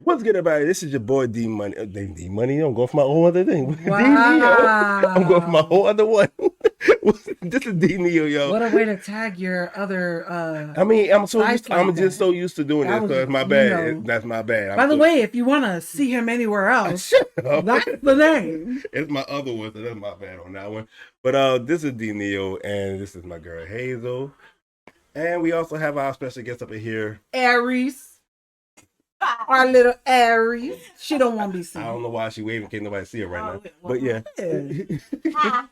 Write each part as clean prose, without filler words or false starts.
What's good, everybody? This is your boy D Money. D Money. I'm going for my whole other thing. D Neo. I'm going for my Wow. whole other one. This is D Neo, yo. What a way to tag your other I mean, I'm sites like just that. so used to doing That this. So was, it's my you bad. know. That's my bad. By the way, if you want to see him anywhere else, Shut up. that's the name. It's my other one, so that's my bad on that one. But this is D Neo, and this is my girl Hazel, and we also have our special guest up in here, Aries. Our little Aries. She don't want to be seen. I don't know why she waving. Can't nobody see her right now. But yeah. Hi.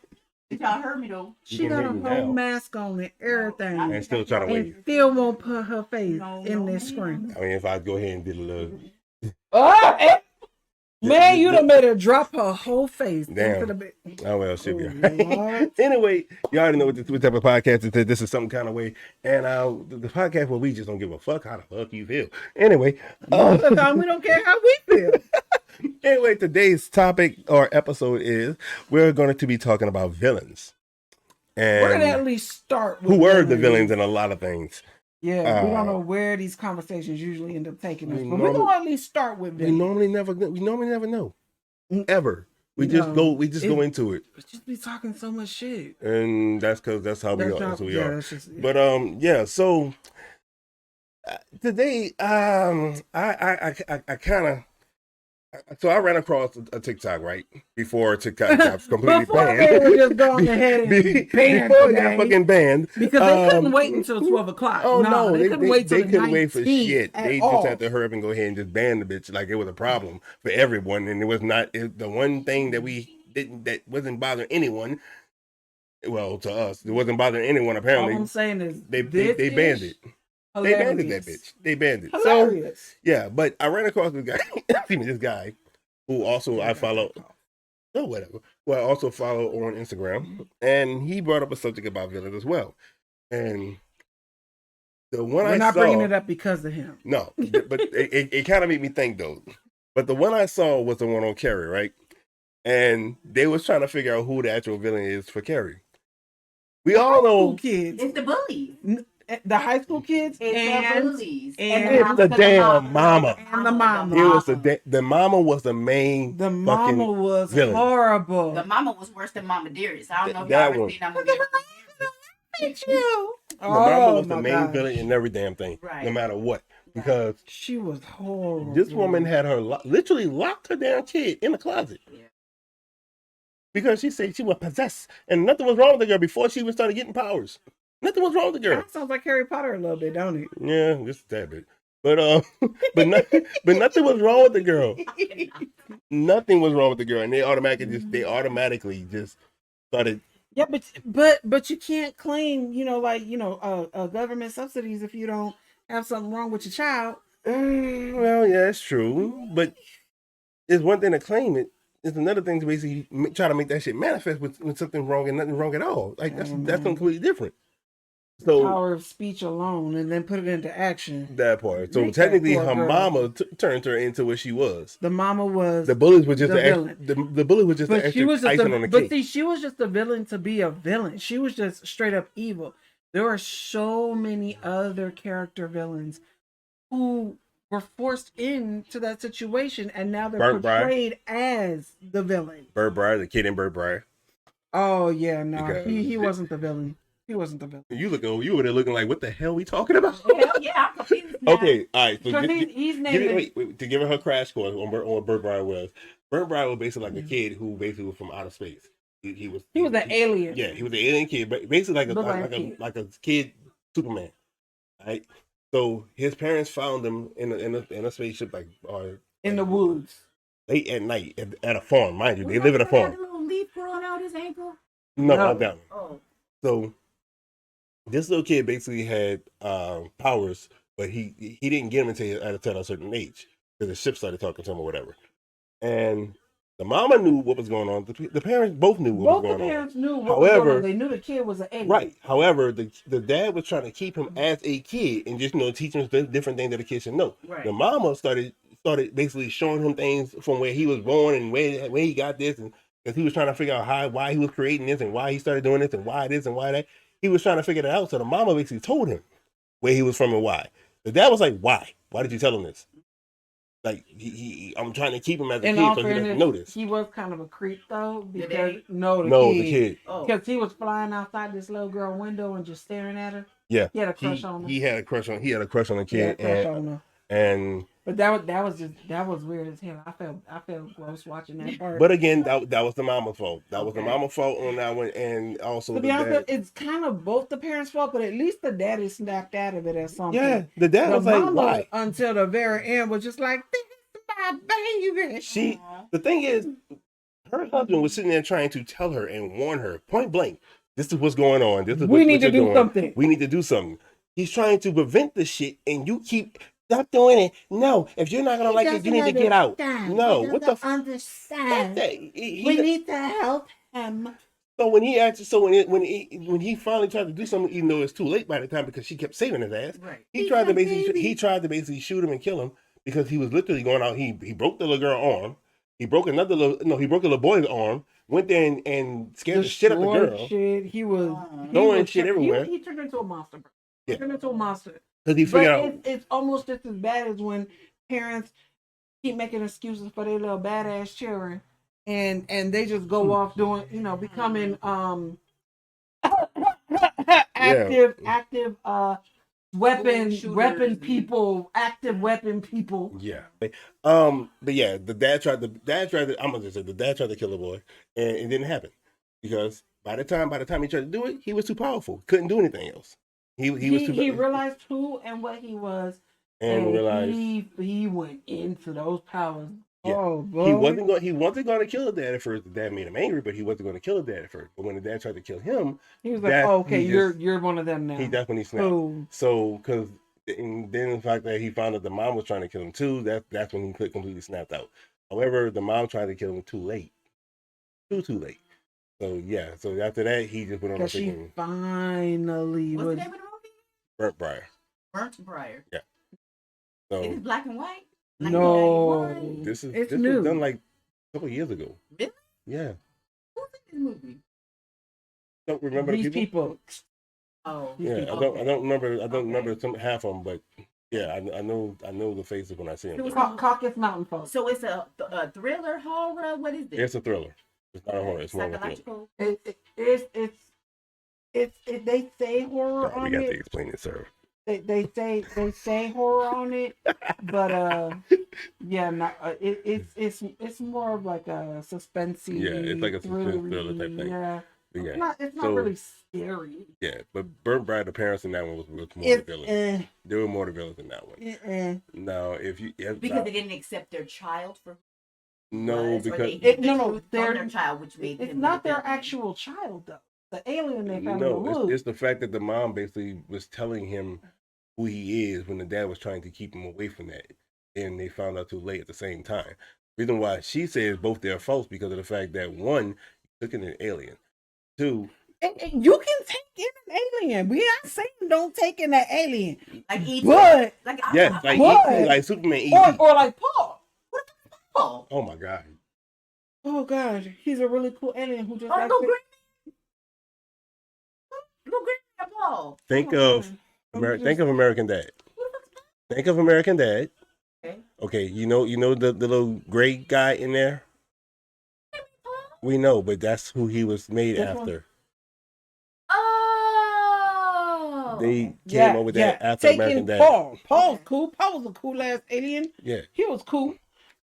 Y'all heard me though. She got a whole mask on and everything. And still trying to wave. And still won't put her face in this screen. I mean, if I go ahead and did a little. Oh, man, you done made her drop her whole face. Damn. Into the Oh, well, she'll be all right. Anyway, you already know what type of podcast it is. This is some kind of way. And the podcast where we just don't give a fuck how the fuck you feel. Anyway. Most of the time, we don't care how we feel. Anyway, today's topic or episode is we're going to be talking about villains. And we're going to at least start with who were the villains in a lot of things. Yeah, we don't know where these conversations usually end up taking us, but we're going to at least start with villains. We normally never know. Ever. We just go into it. We just be talking so much shit. And that's because that's how we are. That's who we are. Yeah. But yeah, so today I kind of I ran across a TikTok right before TikTok got completely banned. They were just going ahead and before it got fucking banned because they couldn't wait until 12 o'clock. Oh no, they couldn't wait till they couldn't wait for shit. They all. just had to hurry up and go ahead and just ban the bitch like it was a problem for everyone, and it was not the one thing that that wasn't bothering anyone. Well, to us, it wasn't bothering anyone. Apparently, all I'm saying is they banned it. Hilarious. They banned it, that bitch. They banned it. Hilarious. So yeah, but I ran across this guy. This guy who also I follow. Oh, whatever. Well, I also follow on Instagram, and he brought up a subject about villains as well. And the one We're not bringing it up because of him. No, but it kind of made me think though. But the one I saw was the one on Carrie, right? And they was trying to figure out who the actual villain is for Carrie. We all know kids. It's the bullies. The high school kids and the bullies. And it's the damn mama. And the mama. It was the mama was the main. The mama was villain. horrible. The mama was worse than Mama Dearest. I don't know if That y'all ever one. seen that movie. The mama was the main villain in every damn thing, Right. no matter what. Because she was horrible. this woman had her literally locked her damn kid in the closet. Yeah. Because she said she was possessed, and nothing was wrong with the girl before she even started getting powers. Nothing was wrong with the girl. That sounds like Harry Potter a little bit, don't it? Yeah, just a tad bit. But but nothing was wrong with the girl. Nothing was wrong with the girl, and they automatically just started. Yeah, but you can't claim, government subsidies if you don't have something wrong with your child. Well, yeah, it's true, but it's one thing to claim it. It's another thing to basically try to make that shit manifest with something wrong and nothing wrong at all. Like that's completely different. So power of speech alone, and then put it into action. That part. So technically, her mama turned her into what she was. The mama was the bullies were just the villain. The bully was just the extra icing on the cake. But see, she was just a villain to be a villain. She was just straight up evil. There are so many other character villains who were forced into that situation, and now they're portrayed as the villain. Bird Briar, the kid in Bird Briar. Oh yeah, no, he wasn't the villain. He wasn't the villain. You were there looking like, what the hell are we talking about? Hell yeah, I'm confused now. Okay, all right. So he's named. Wait, to give her crash course on what Bird Briar was. Bird Briar was basically like a kid who basically was from outer space. He was an alien. Yeah, he was an alien kid, but basically like a kid Superman. Right. So his parents found him in a spaceship, in the woods, late at night at a farm. Mind you, they live at a farm. Had a little leaf growing out his ankle. No, not that one. Oh. So this little kid basically had powers, but he didn't get them until a certain age because the ship started talking to him or whatever. And the mama knew what was going on. The parents both knew what was going on. Both the parents knew what was going on. They knew the kid was an alien. Right. However, the dad was trying to keep him as a kid and just teach him different things that the kid should know. Right. The mama started basically showing him things from where he was born and where he got this, and because he was trying to figure out why he was creating this and why he started doing this and why this and why that. He was trying to figure that out. So the mama basically told him where he was from and why. The dad was like, why? Why did you tell him this? Like I'm trying to keep him as a In kid all so he doesn't fairness, notice. he was kind of a creep though, The because daddy? no, No, the kid, kid. Oh. because he was flying outside this little girl window and just staring at her. Yeah, He had a crush on her. He had a crush on. He had a crush on the He had a kid, crush on her. and But that was weird as hell. I felt gross watching that part. but again, that was the mama's fault. That was the mama's fault on that one, and also to the be honest, dad. it's kind of both the parents' fault, but at least the daddy snapped out of it at some Yeah, point. the dad The was like, mama, "Why?" until the very end, was just like, "This is my baby." The thing is, her husband was sitting there trying to tell her and warn her point blank, "This is what's going on. This is We what need to you're do doing. something. We need to do something." He's trying to prevent the shit, and you keep stop doing it. No, if you're not gonna like it, you need to get out. No, what the understand? We need to help him. So when he actually, when he finally tried to do something, even though it's too late by the time because she kept saving his ass, Right. he tried to basically shoot him and kill him because he was literally going out. He broke the little girl's arm. He broke he broke a little boy's arm. Went there and scared the shit out of the girl. Shit. He was throwing shit everywhere. He turned into a monster. Bro. Yeah. He turned into a monster. Because he figured out. It's almost just as bad as when parents keep making excuses for their little badass children, and they just go off doing, becoming active weapon people, active weapon people. Yeah. But yeah, the dad tried to I'm gonna just say the dad tried to kill the boy, and it didn't happen because by the time he tried to do it, he was too powerful. Couldn't do anything else. He realized who and what he was, and realized he went into those powers. Yeah. Oh, boy. He wasn't going to kill the dad at first. The dad made him angry, but he wasn't going to kill the dad at first. But when the dad tried to kill him, he was like, "Oh, okay, you're one of them now." He definitely snapped. So because then the fact that he found out the mom was trying to kill him too, that's when he completely snapped out. However, the mom tried to kill him too late, too late. So yeah, so after that, he just went on. She finally What's the name of the movie? Burnt Briar. Burnt Briar. Yeah. So it is black and white. No, this new. was done like a couple years ago. Really? Yeah. Who's in this movie? Don't remember these the people. Oh. Yeah, I don't remember. I don't remember half of them, but yeah, I know the faces when I see them. It was Caucasus Mountain Folk. So it's a thriller, horror. What is it? It's a thriller. It's not a horror. It's more of a thriller. They say horror on it. We got to explain it, sir. They say horror on it, but it's more of like a suspensey. Yeah, it's like a suspense thriller type thing. Yeah. Yeah. It's not really scary. Yeah, but Burnt Briar, the parents in that one was more the villains. They were more the villains in that one. Now, because they didn't accept their child for because their child, which made it's not their actual child though. The alien they found. It's the fact that the mom basically was telling him who he is when the dad was trying to keep him away from that, and they found out too late at the same time. Reason why she says both they're false because of the fact that one, he took in an alien. Two, you can take in an alien. We not saying don't take in an alien. Like E.T. But like Superman E.T. Or like Paul. What the Paul? Oh my God. Oh God, he's a really cool alien who just Little green Paul. Think of American Dad. Think of American Dad. Okay, you know the little gray guy in there? We know, but that's who he was made after. Oh, they came up with that after American Dad. Paul's cool. Paul was a cool ass alien. Yeah, he was cool,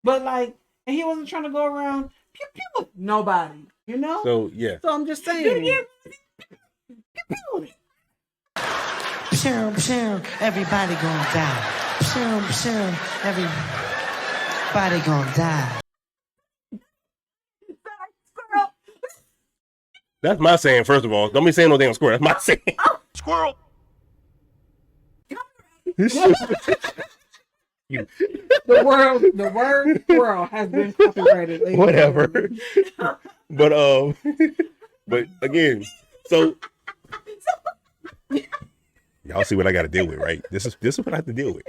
but and he wasn't trying to go around pew pew with nobody. You know. So yeah. So I'm just saying. Everybody gonna die. Everybody gonna die. That's my saying, first of all. Don't be saying no damn squirrel. That's my saying. Squirrel. The word squirrel has been copyrighted. Whatever. But again, so y'all see what I got to deal with, right? This is what I have to deal with.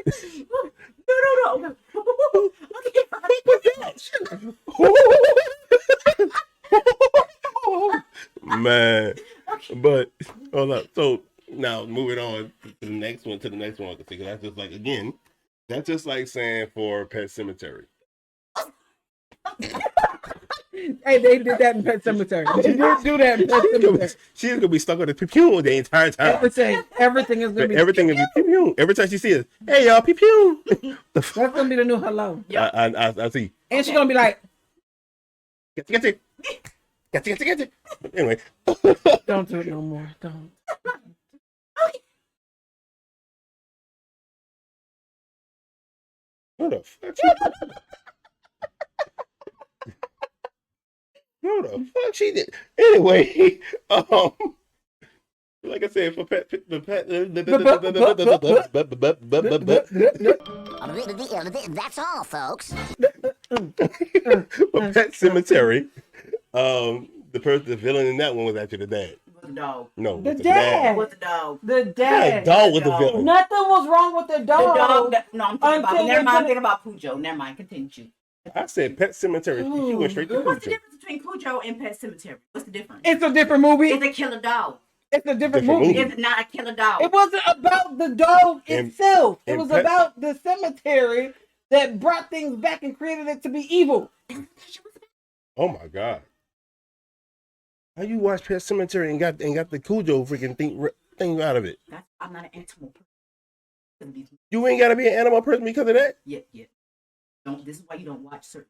No. Man, but hold up. So now moving on to the next one, because that's just like again, That's just like saying for Pet Cemetery. Hey, they did that in Pet Cemetery. They did do that in Pet Cemetery. She's gonna be stuck on the pew the entire time. Everything is gonna be. Everything gonna be pew. Every time she sees it, hey y'all, pew. That's gonna be the new hello. I see. And she's gonna be like, Get it. Anyway. don't do it no more. Don't. What the fuck? What the fuck she did? Anyway, like I said, for pet, That's all, folks. for Pet Cemetery, the villain in that one was actually the dad. The dog. No, The it was dad. With the dog. The Yeah, dad. dog was the Dog. villain. Nothing was wrong with the The dog. dog. No, I'm thinking about. Until Never mind. they I'm thinking about Cujo. Never mind. Continue. I said Pet Cemetery. She went straight to What's the Cujo. difference between Cujo and Pet Cemetery? What's the difference? It's a different movie. It's a killer dog. It's a different Different movie. movie. It's not a killer dog. It wasn't about the dog And- itself. It and was Pet- about the cemetery that brought things back and created it to be evil. Oh my god! How you watch Pet Cemetery and got the Cujo freaking thing out of it? I'm not an animal person. You ain't gotta be an animal person because of that. Yeah. Don't. This is why you don't watch certain.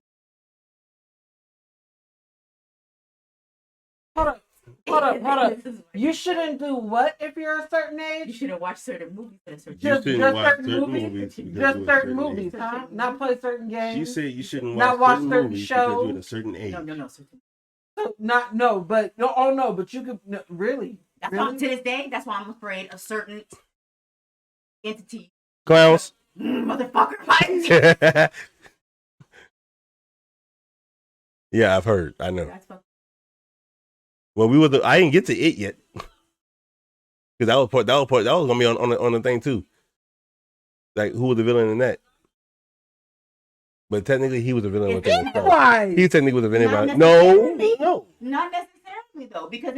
Hold up. This is why You shouldn't do what if you're a certain You age? shouldn't watch certain movies at a certain. You Just shouldn't watch certain certain movies? movies because Just you're a certain certain movies, age. huh? Not play certain games. She said you shouldn't Not watch watch certain certain movies because you're at shows. a certain age. No. Certain. But you could really. That's Really? why to this day. That's why I'm afraid of certain entities. Clowns. Motherfucker, right? Yeah, I've heard. I know. That's fucking. Well, I didn't get to it yet because that was gonna be on the thing too. Like, who was the villain in that? But technically, he was the villain. With him. Why? He technically was the villain. Not No, necessarily. no. Not necessarily though, because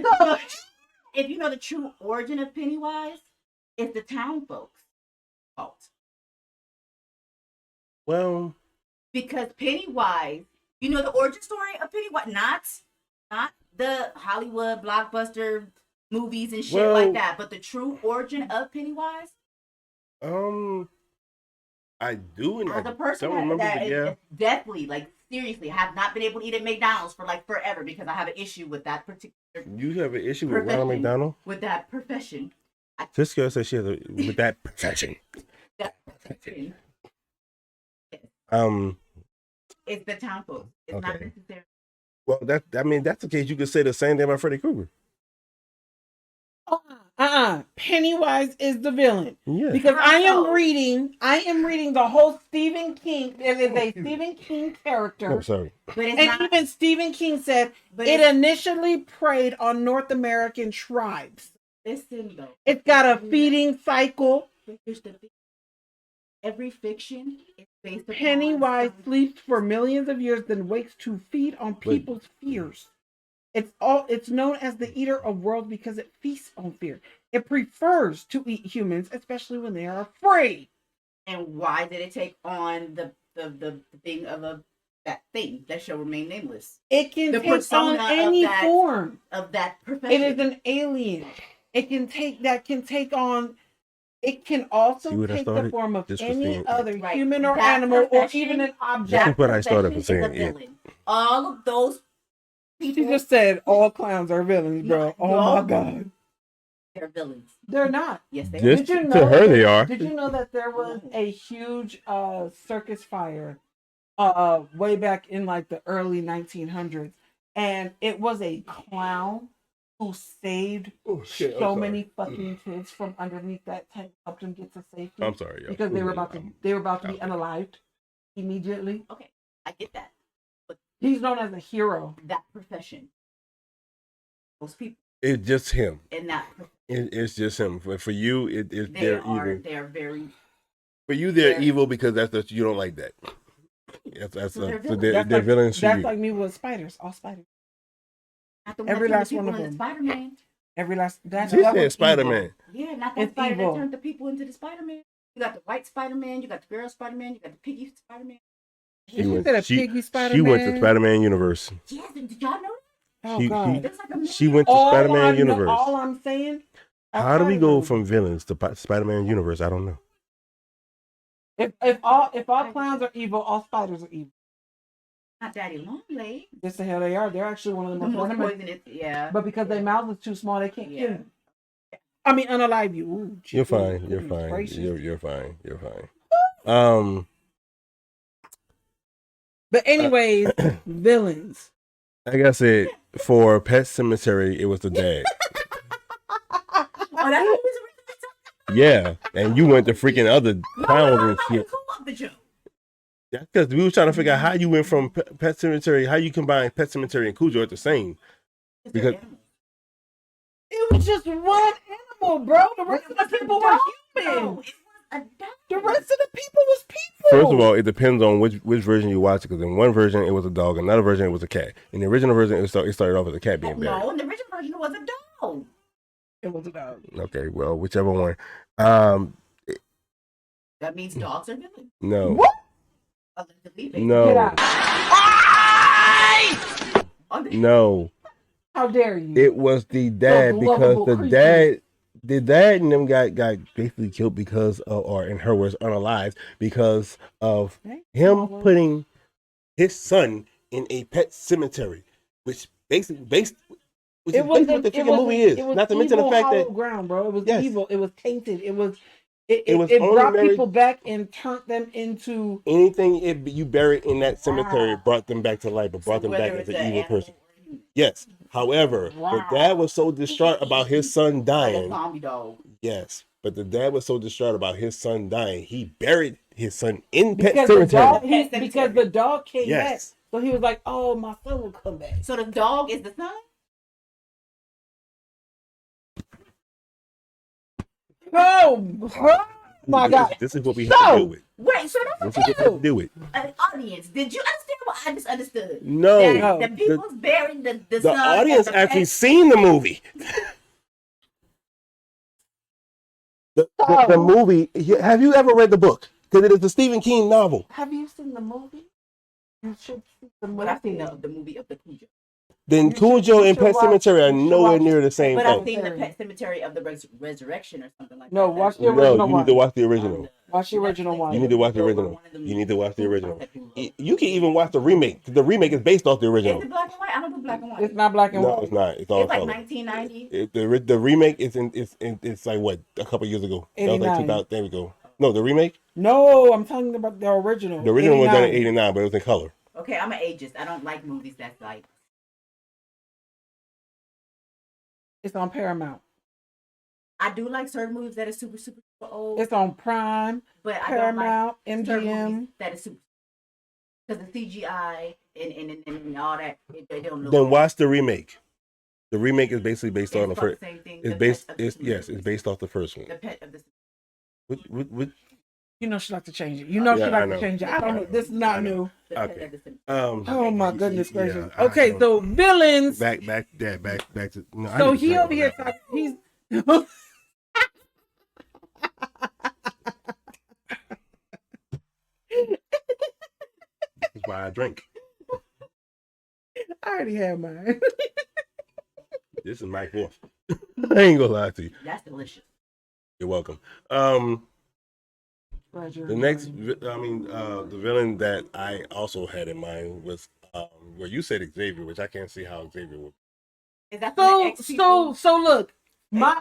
if you know the true origin of Pennywise, it's the town folks' fault. Well, Because Pennywise, you know the origin story of Pennywise, not the Hollywood blockbuster movies and shit Well- like that, but the true origin of Pennywise. I do, and As I a person don't remember. that But is yeah, definitely, like, seriously, have not been able to eat at McDonald's for like forever because I have an issue with that particular you have an issue with Ronald Profession. McDonald. with that profession. This girl says she has with that profession. That profession. It's the town folks. It's not Okay. necessarily. Well, that's the case. You could say the same thing about Freddy Krueger. Pennywise is the villain. Yeah. Because I am No. reading the whole Stephen King. It is a Stephen King character. Oh, sorry. But it's And not. even Stephen King said But it it's, initially preyed on North American tribes. listen though. It's got a feeding cycle. But here's the thing. Every fiction is based upon Pennywise some- sleeps for millions of years, then wakes to feed on people's fears. It's known as the eater of worlds because it feasts on fear. It prefers to eat humans, especially when they are afraid. And why did it take on the thing of that thing that shall remain nameless It can The take on persona of any that form. of that profession? It is an alien. It can take on. It can also See what I take the started? form of Just for any saying it. other Right. human or That animal or profession- even an This object. is what I started for profession is saying, a villain. All of those She people, just said all clowns are villains, bro. No, Oh my no. god, they're villains. they're not. Yes, they Just- are. to her, they are. Did you know that there was a huge circus fire way back in like the early 1900s, and it was a clown who saved Oh shit! I'm so sorry. many fucking kids from underneath that tank, helped them get to safety. I'm sorry, y'all. Because they were about to be okay. unalived immediately. Okay, I get that. He's known as a hero. That profession, those people It's just him. in that It's just him. For you, they're evil. they're very For you, they're they're- evil because you don't like that. That's So they're so villains. they're villains for That's you. like me with spiders. All spiders. not the Every one that last turned one the of people into them. Spider-Man. Every last. That's She that said was Spider evil. Man. Yeah, not that It's spider evil. that turned the people into the Spider-Man. You got the white Spider-Man, you got the girl Spider-Man, you got the piggy Spider-Man. You said a piggy Spider-Man? She went to Spider-Man universe. Yes, did y'all know that? Oh, God. There's like a She went to All Spider-Man I universe. all I'm saying. How do we go from villains to Spider-Man universe? I don't know. If all clowns are evil, all spiders are evil. Not Daddy Longlegs. Yes, the hell they are. They're actually one of the most venomous. Poisonous, yeah. But because their mouth is too small, they can't Yeah. kill you. I mean, unalive you. Ooh, You're fine. You're goodness fine. gracious. You're fine. You're fine. But anyways, villains. Like I said, for Pet Cemetery, it was the dad. Oh, that's what he was originally Yeah, and you went to freaking other clowns and shit. the joke. That's because we were trying to figure out how you went from Pet Cemetery, how you combine Pet Cemetery and Cujo at the same. Because It was just one animal, bro. The rest of the people were human. The rest of the people was people. first of all, it depends on which version you watch. Because in one version it was a dog, another version it was a cat. In the original version, it started off as a cat being buried. No, in the original version it was a dog. It was a dog. Okay, well, whichever one. That means dogs are villains. No. What? Allegedly, Get No. out. No. How dare you? It was the dad Those because lovable the creatures. dad and them got basically killed because of, or in her words, unalived because of him putting his son in a pet cemetery, which basically what the freaking movie is. Not to mention the fact that ground, bro. It was Yes. evil. It was tainted. It was was it only brought very- people back and turned them into anything you buried in that cemetery brought them back to life, but brought them back whether as it's an an evil animal person. Yes. However, the dad was so distraught about his son or a dying. zombie dog. Yes, but the dad was so distraught about his son dying, he buried his son in Pet because the Cemetery. dog Pet because cemetery. the dog came back. Yes. So he was like, "Oh, my son will come back." So the dog is the son? Oh my God! This is what we have to deal with. Wait, so This that's is what we have to deal with. an audience. Did you understand what I just understood? No, That No. the people's buried the the son audience as a actually pet. seen the movie. The movie. Have you ever read the book? Because it is the Stephen King novel. Have you seen the movie? You should see the movie. But I've seen the movie of the Cujo. Then You should- Cujo you and should Pet watch- Cemetery are you should nowhere watch- near the same But I've thing. seen the Pet Cemetery of the Resurrection or something like No, that. watch the No, original you one. need to watch the original. Watch the original one. You need to watch the original. You need to watch the original. You can even watch the remake. The remake is based off the Is original. it black and white? I don't do black and white. It's not black and No, white. it's not. It's all It's like color. 1990. The remake is it's like what, a couple years ago. That was like 89. 2000. There we go. No, the remake. No, I'm talking about the original. The original was done in 89. '89, but it was in color. Okay, I'm an ageist. I don't like movies that's like. It's on Paramount. I do like certain movies that are super, super, super old. It's on Prime, but I don't Paramount, like certain MGM. movies that is super. Because the CGI and all that, they don't look. Then watch the remake. The remake is basically based It's on the about first. same thing. It's The based. Pet of the It's yes. It's based off the first one. The Pet of the. What, You know she like to change it. You know Yeah, she I like know. to change it. I don't know. This is not new. The Pet Okay. of the. Oh my goodness gracious. Yeah, Okay, so villains. back to. No, I So need to he drink over here that. talking. He's. That's why I drink. I already had mine. This is my fourth. I ain't gonna lie to you. That's delicious. You're welcome. The next, the villain that I also had in mind was where you said Xavier, which I can't see how Xavier would. Is that from the X people? So look, my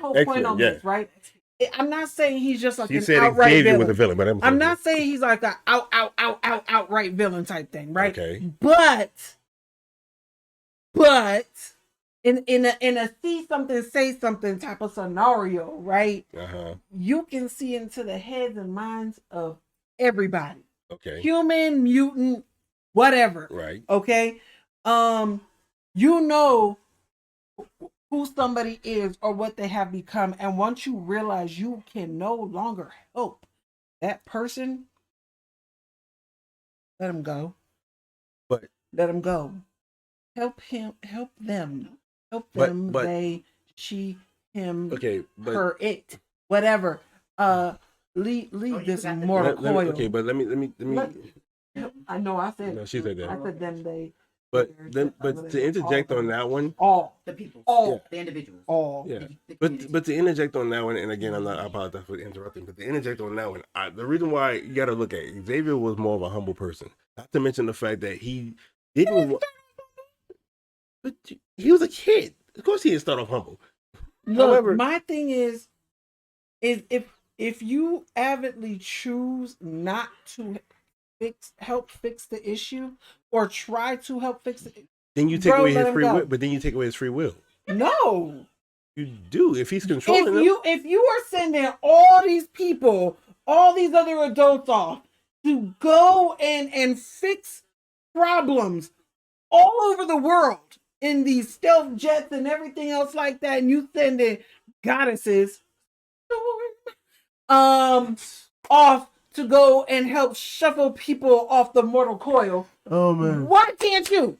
whole point X-Men, on yeah. this, right? I'm not saying he's just like She an said outright Xavier villain. was a villain, but I'm not saying he's like an outright villain type thing, right? Okay. But in a see something, say something type of scenario, right? You can see into the heads and minds of everybody. Okay. Human, mutant, whatever. Right. Okay. You know who somebody is or what they have become, and once you realize you can no longer help that person, let him go. But let him go. Help him. Help them. Help But- them. but- they, she, him, Okay. But her, it, whatever. leave Oh, you this forgot the- mortal coil. Okay, but let me. I know I said. No, she said that. I said them. They. But they're- but to interject on that one, all The people. all The individuals. all. yeah. The community. But to interject on that one, and again, I apologize for interrupting. But to interject on that one, the reason why you got to look at it, Xavier was more of a humble person. Not to mention the fact that he didn't. But he was a kid. Of course, he didn't start off humble. Look, However- my thing is if you avidly choose not to help fix the issue or try to help fix it, Then you take Bro, away let his him free go. will. But then you take away his free will. no. You do if he's controlling them. If you are sending all these people, all these other adults off to go and fix problems all over the world in these stealth jets and everything else like that, and you sending goddesses off to go and help shuffle people off the mortal coil. Oh man. Why can't you?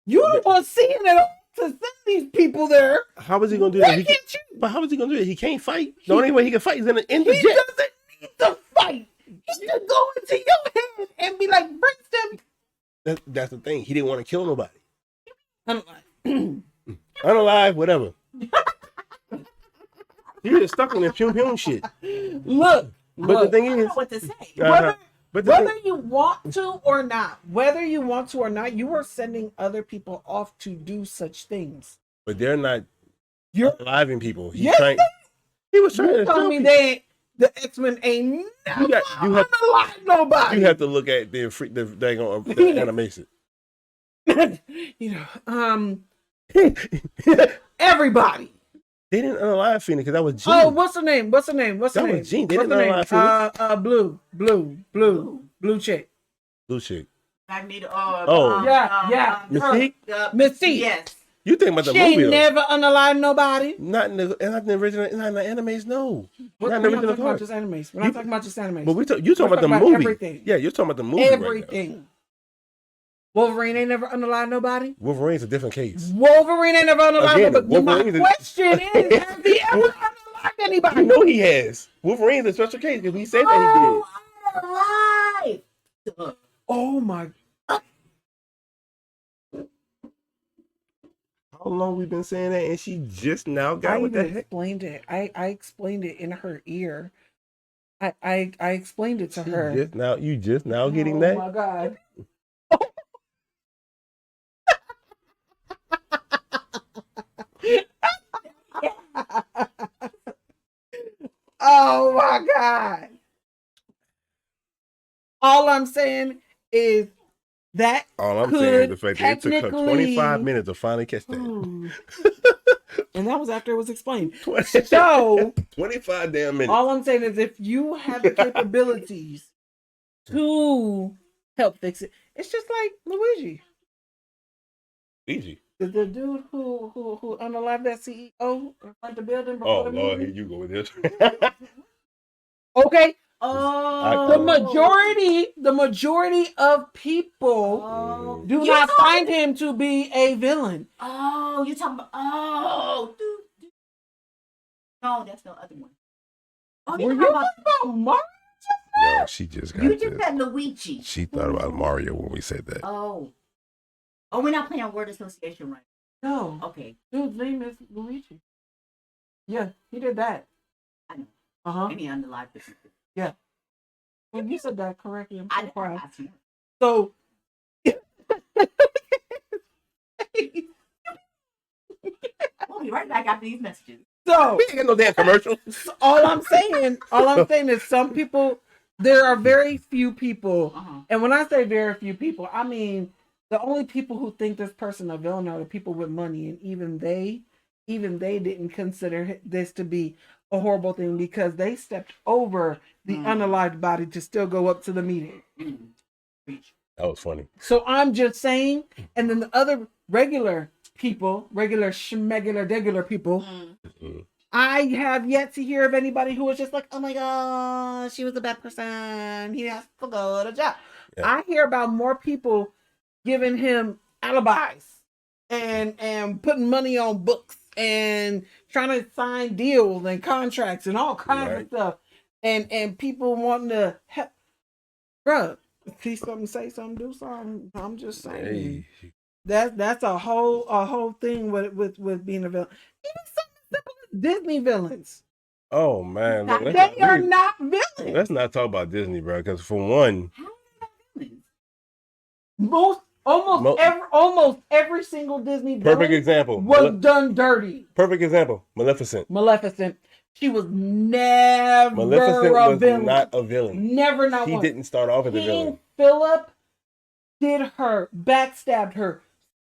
You don't want seeing it all to send these people there. How is he gonna do Why that? can't you? But how is he gonna do it? He can't fight. The only way he can fight is in the He jet. doesn't need to fight. He can go into your head and be like, bring them. That's the thing. He didn't want to kill nobody. I'm Unalive, whatever. He just stuck on that pum shit. Look, But the look, thing I don't is, know what to say. uh-huh. But the whether thing, you want to or not, you are sending other people off to do such things. but they're not You're aliving people. He's Yes, trying. He was trying you to telling show me people. the X-Men ain't never you have- unalive nobody. You have to look at the daggone animation. You know, everybody. They didn't unalive Phoenix because that was Jean. Oh, what's her name? What's her name? What's her That was name? Jean. They What's didn't her name? unalive Blue chick. Blue chick. Magneto. Oh. Yeah. Mystique? Mystique. Yes. You think about the She movie ain't though? never unalive nobody. Not in the original. Not in the animes. No. We're Not in not the original talking about part. just animes. We're not talking about just animes. But you talking We're about the talking about movie? everything. Yeah, you're talking about the movie. Right now. Everything. Wolverine ain't never unalive nobody. Wolverine's a different case. Wolverine ain't never unalive Again, nobody. My Wolverine is- question is, has he ever unalived anybody? You know he has. Wolverine's a special case because he said that Oh, I'm alive. Oh my! he did. How long we been saying that, and she just now got I what the even heck? explained it. I explained it in her ear. I explained it to her. You just now getting Oh that? my god! Oh my god! All I'm saying is that All I'm could saying is the fact that it took her technically- 25 minutes to finally catch that. and that was after it was explained. 20 So 25 damn minutes. all I'm saying is if you have the capabilities to help fix it, it's just like Luigi. Easy. The dude who unalived that CEO in front of the building before Oh the Lord, movie. here you go with this. Okay, Oh. the majority of people Oh. do You not talking- find him to be a villain. Oh, you talking about? Oh. No, that's no other one. Oh, Were you you talking about? talking about Mark? Yo, she just got You just this. said Luigi. She thought about Mario when we said that. Oh. Oh, we're not playing word association, right? No, Okay. dude's name is Luigi. Yeah, he did that. I know. Uh-huh. Any underlive business. Well, you said that correctly. I'm I so know. proud. I see. So We'll be right back after these messages. so We ain't got no damn commercial. all I'm saying is some people, there are very few people, Uh-huh. and when I say very few people, I mean the only people who think this person a villain are the people with money, and even they didn't consider this to be a horrible thing because they stepped over the unalived body to still go up to the meeting. Preach. That was funny. So I'm just saying, and then the other regular people, regular schmegular degular people, I have yet to hear of anybody who was just like, oh my god, she was a bad person. He has to go to jail. Yeah. I hear about more people giving him alibis and putting money on books and trying to sign deals and contracts and all kinds of Right. stuff and people wanting to help, bruh. See something, say something, do something. I'm just saying. Hey. That's a whole thing with being a villain. Even something simple as Disney villains. Oh man, look, They are not villains. let's not talk about Disney, bro. Because for one, How are they not villains? Almost every single Disney perfect villain example. was done dirty. Perfect example. Maleficent. She was never Maleficent a was villain. not a villain. Never, not She once. didn't start off as a villain. King Philip did her, backstabbed her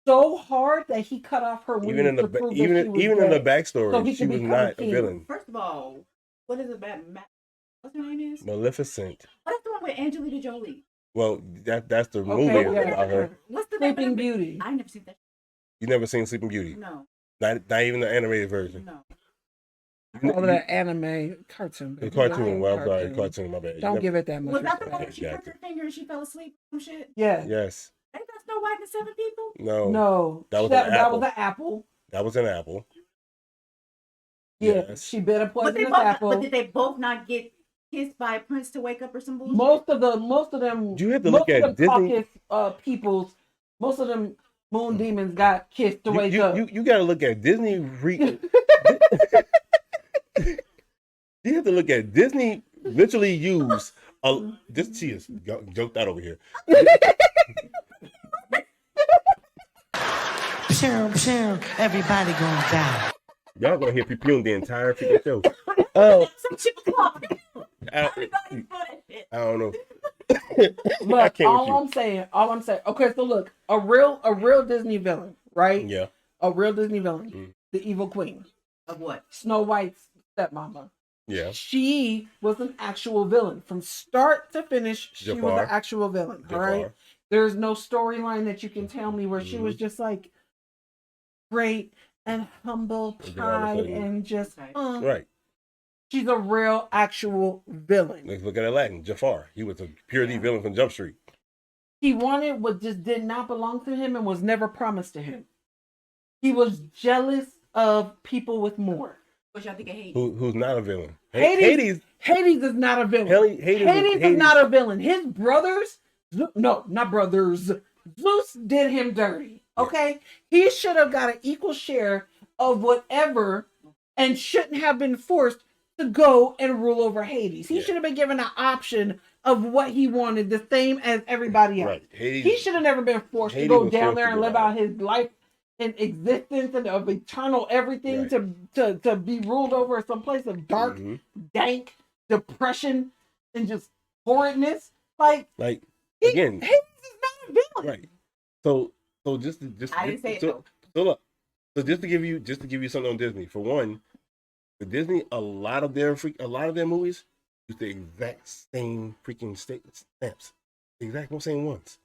so hard that he cut off her Even in wings to the prove even that she was even in the dead. backstory, So he she could was become not a king. villain. First of all, what is it about? What's her name is? Maleficent. What's the one with Angelina Jolie? Well, that's the Okay, movie yeah. about her. What's the Sleeping name? Beauty. I never seen that. You never seen Sleeping Beauty? No, Not even the animated version. no. All that anime cartoon. The baby. cartoon. Well, I'm sorry, cartoon. My bad. Don't give it that much. Was that the one where respect. she pricked her finger and she fell asleep? Some shit. Yeah. Yes. Ain't that Snow White and the Seven People? No. No. That was that, an that apple. was an apple. That was an apple. Yeah. Yes. She bit a But poisonous apple. but did they both not get kissed by a prince to wake up or some bullshit? Most of them. You have to look at Disney. Peoples. Most of them moon demons got kissed to wake up. You got to look at Disney. You have to look at Disney literally use this. She is joked out over here. Everybody gonna die. Y'all gonna hear people the entire freaking show. Oh, Some shit was popping. I don't know. Look, all I'm saying. Okay, so look, a real Disney villain, right? Yeah. A real Disney villain, the evil queen Of what? Snow White's stepmama. Yeah. She was an actual villain from start to finish. She was Jafar. an actual villain. All Jafar. right. There's no storyline that you can tell me where she was just like great and humble And then all of a pie sudden- and just Right. she's a real actual villain. Let's look at Aladdin. Jafar. He was a pure D villain from Jump Street. He wanted what just did not belong to him and was never promised to him. He was jealous of people with more. What y'all think of Hades? Who's not a villain? Hades is not a villain. Hades is not a villain. His brothers, no, not brothers. Zeus did him dirty. Okay, he should have got an equal share of whatever, and shouldn't have been forced to go and rule over Hades. He should have been given an option of what he wanted, the same as everybody else. Right. He should have never been forced to go down there and live out his life in existence and of eternal everything to be ruled over some place of dark, dank depression and just horridness. Like again, Hades is not a villain. Right. So just I didn't say it so look. So just to give you something on Disney. For one, the Disney, a lot of their movies use the exact same freaking stamps. The exact same ones.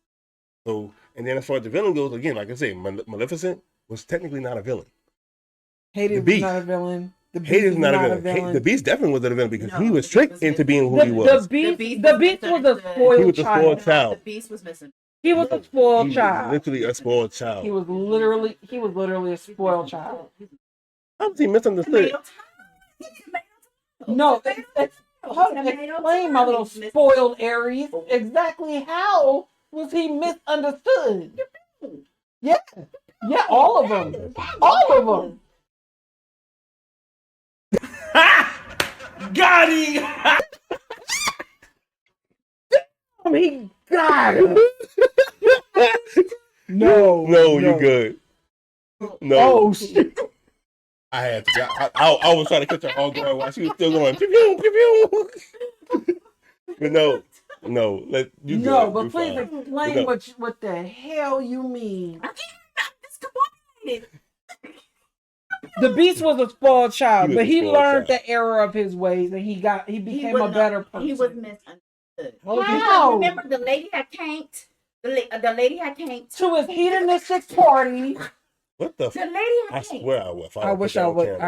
So, and then as far as the villain goes, again, like I say, Maleficent was technically not a villain. Hades was not a villain. The Beast Hades is not a villain. villain. The Beast definitely wasn't a villain because he was tricked into being who he was. The Beast was a spoiled child. The Beast was missing. He was a spoiled child. Literally a spoiled child. He was literally a spoiled child. How was he misunderstood? No, explain, my little spoiled Aries. Exactly how was he misunderstood? Yeah, all of them. All of them. Got him! He got him. No, you good. No. Oh shit. I had to. I was trying to catch her all going while she was still going. Pew, pew, pew, pew. But no. But Please explain what the hell you mean. I'm discombobulated. The Beast was a spoiled child, but he learned child. the error of his ways, and he became a better person. He was misunderstood. How? Remember the lady had canked. The lady had canked To his hedonistic party. What the? The lady had I canked. swear I would. I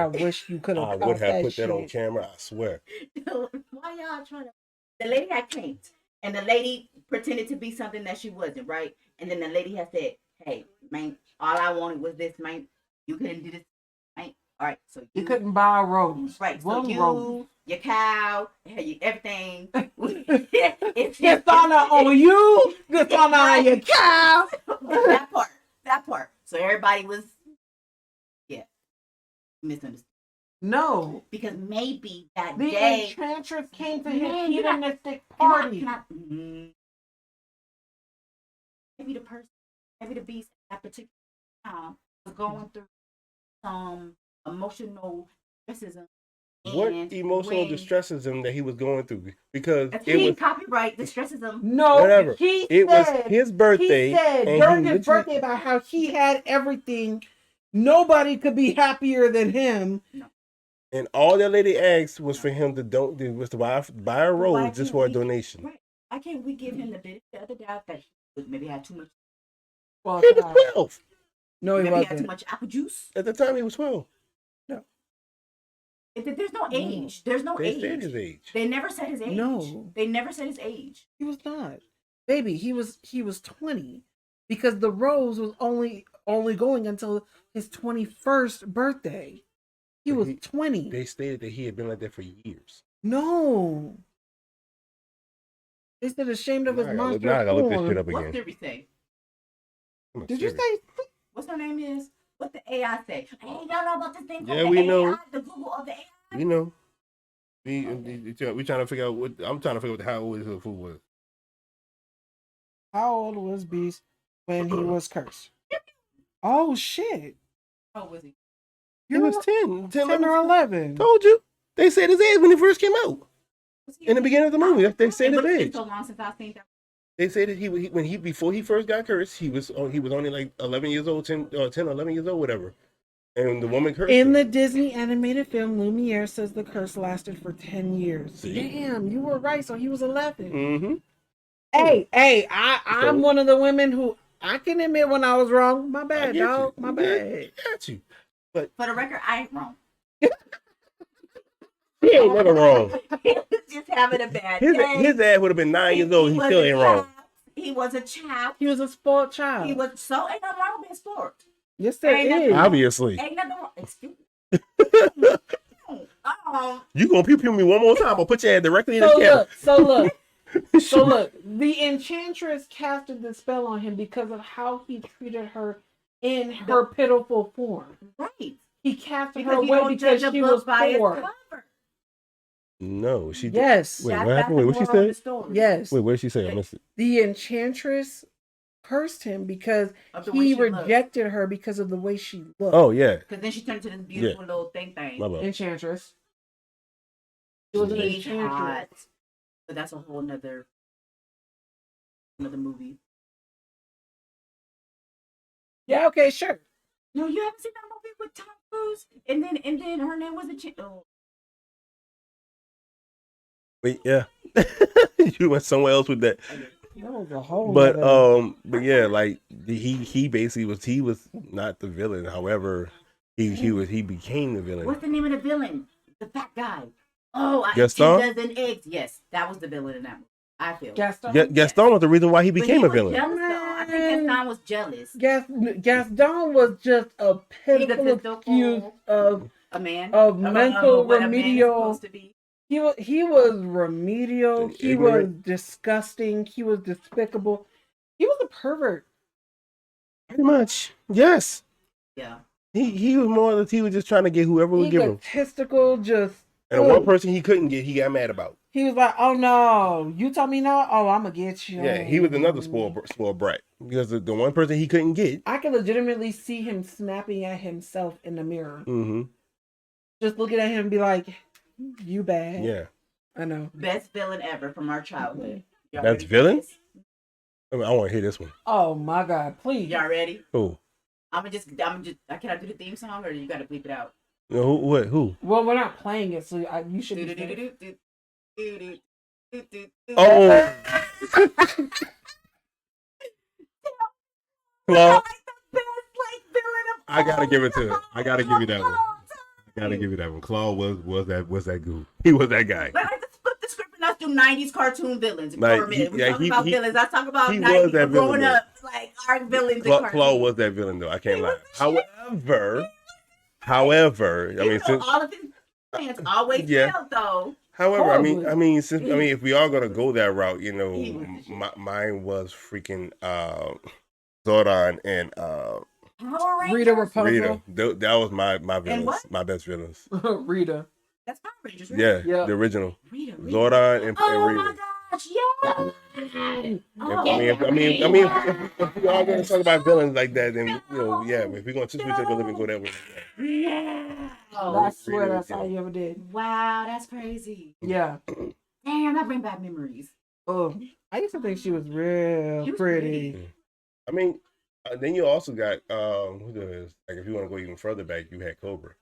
wish you could have. I would have put that on camera. I swear. Why y'all trying to? The lady had canked, and the lady pretended to be something that she wasn't, right? And then the lady had said, "Hey, man, all I wanted was this, man. You couldn't do this, man. All right, so You couldn't buy a rose. Right, so One you, rose. your cow, everything. Get on on you. Get on your cow. That part. So everybody was, yeah, misunderstood. No. Because maybe that The day. enchantress came to Man, his you're not- hedonistic party. Maybe the person, maybe the beast at that particular time was going through some emotional racism. What And emotional when- distresses him that he was going through? Because That's it was copyright distresses him. No, whatever. he It was said his birthday, He said and during he his literally- birthday about how he had everything. Nobody could be happier than him. and all that lady asked was for him to was to buy a Why rose just can't for a we- donation. Right. Why can't we give him the benefit of the doubt that he maybe had too much? Well, He was 12 no, he Maybe he had too wasn't. much apple juice. at the time. He was 12. There's no age. There's no They said age. his age. They never said his age. No. They never said his age. He was not. Baby, he was 20 because the rose was only going until his 21st birthday. He was 20. They stated that he had been like that for years. No. They said ashamed of his Now I gotta look- monster now I gotta look this form. shit up What again. did we say? I'm Did you serious. say? What's her name is? What the AI say? Hey, y'all know about this thing called Yeah, the we AI? know. The Google of the AI? You know, we trying to figure out what I'm trying to figure out how old his food was. How old was Beast when he was cursed? Oh shit! How old was he? He was 10, 10 or 11. Told you. They said his age when he first came out. Was he In the beginning of the movie, they said his It's been age. so long since I've seen that. They said that he before he first got cursed, he was only like 11 years old, 10 or 11 years old, whatever. And the woman cursed In him. the Disney animated film, Lumiere says the curse lasted for 10 years. See? Damn, you were right. So he was 11. Mm-hmm. Hey, I'm So- one of the women who I can admit when I was wrong. My bad, get dog. you. My Yeah, bad. Got you. For the record, I ain't wrong. He ain't never wrong. He was just having a bad His day. dad would have been 9 years old. He was still a ain't wrong. child. He was a child. He was a spoiled child. He was so ain't nothing wrong with being sport. Yes, there Ain't nothing is. wrong. Obviously. Ain't nothing wrong. Excuse me. You gonna pew pew me one more time? I'll put your head directly in the camera. So look, the enchantress casted the spell on him because of how he treated her in her pitiful form. Right. He casted Because her you away don't because judge a she book was by its poor. cover. No, she did. Yes. Wait, That's what happened? the Wait, what she moral of the said? story. Yes. Wait, what did she say? I missed it. The enchantress cursed him because Of the way he she looked. rejected her because of the way she looked. Oh yeah, Because then she turned into this beautiful little thing. my bad. Enchantress. She was an She's hot. enchantress. But that's a whole nother movie. Yeah, okay, sure. No, you haven't seen that movie with Tom Cruise? And then her name was oh. Wait, yeah. You went somewhere else with that. That was a whole But nother- but yeah, like he basically was not the villain. However, he became the villain. What's the name of the villain? The fat guy. Oh, Gaston? 2 dozen eggs. Yes, that was the villain in that movie. I feel. Gaston. Gaston was the reason why he But became he a was villain. Jealous, though. I think Gaston was jealous. Gaston was just a pitiful Egotistical. excuse of A man. mental what a man is remedial. supposed to be. He was remedial. He was Ignorant. disgusting. He was despicable. He was a pervert. Pretty much, yes. Yeah. He was more that he was just trying to get whoever would give him. Egotistical, just And the one person he couldn't get, he got mad about. he was like, "Oh no, you told me no. Oh, I'm gonna get you." Yeah, he was another spoiled brat because the one person he couldn't get. I can legitimately see him snapping at himself in the mirror, Mm-hmm. just looking at him and be like, "You bad." Yeah. I know. Best villain ever from our childhood. Y'all Best ready for villain? this? I want to hear this one. Oh my God, please. Y'all ready? Who? Can I do the theme song or you gotta bleep it out? No, who? What? Who? Well, we're not playing it, so you should be. Oh. Claw. I gotta give it to. I gotta give you that one. I gotta give you that one. Claw was that goo. He was that guy. Let's flip the script and let's do 90s cartoon villains Like, for a minute. yeah, We're talking about villains. I talk about he was 90s that villain, growing though. up, like our villains in Claw cartoons. was that villain though. I can't lie. However, I You mean, know, since all of his plans always Yeah. failed, though. however, Horribly. since if we are gonna go that route, He was the shit. mine was freaking Zordon and Power Rita Rangers. Rapunzel. Rita. That was my villains, what? my best villains. Rita. That's Power Rangers, right? Yeah, Yeah. the original Rita. Zordon and Oh Rita. my gosh, yeah. If we are going to talk about villains like that, then yeah. If we're going to switch up a living, go that way. Yeah. I swear Rita, that's all you ever did. Wow, that's crazy. Yeah. Damn, that bring back memories. Oh, I used to think she was real She was pretty. I mean, then you also got who there is? Like if you want to go even further back, you had Cobra,